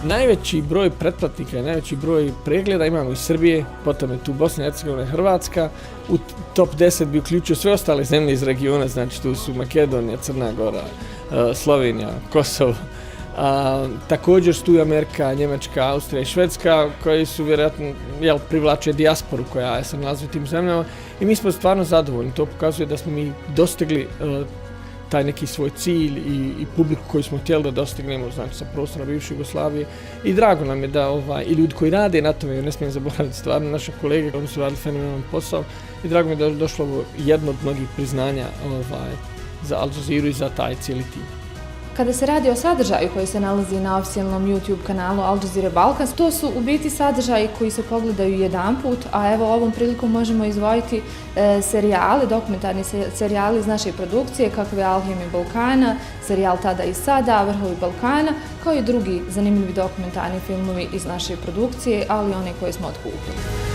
Najveći broj pretplatnika i najveći broj pregleda imamo iz Srbije, potom je tu Bosna i Hercegovina i Hrvatska. U top 10 bi uključio sve ostale zemlje iz regiona, znači tu su Makedonija, Crna Gora, Slovenija, Kosovo. Također su tu i Amerika, Njemačka, Austrija i Švedska, koji su vjerojatno privlače dijasporu koja se nalazi u tim zemljama i mi smo stvarno zadovoljni. To pokazuje da smo mi dostigli taj neki svoj cilj i publiku koju smo htjeli da dostignemo, znači sa prostora bivše Jugoslavije. I drago nam je da i ljudi koji rade na tome, ne smijem zaboraviti stvarno naše kolege, oni su radili fenomenalan posao i drago mi je da je došlo ovo jedno od mnogih priznanja za Al Jazeera i za taj cijeli tim. Kada se radi o sadržaju koji se nalazi na oficijalnom YouTube kanalu Al Jazeera Balkan, to su u biti sadržaji koji se pogledaju jedanput, a evo ovom prilikom možemo izdvojiti serijale, dokumentarni serijali iz naše produkcije, kakve Alhemi Balkana, serijal Tada i sada, Vrhovi Balkana, kao i drugi zanimljivi dokumentarni filmovi iz naše produkcije, ali one koje smo otkupili.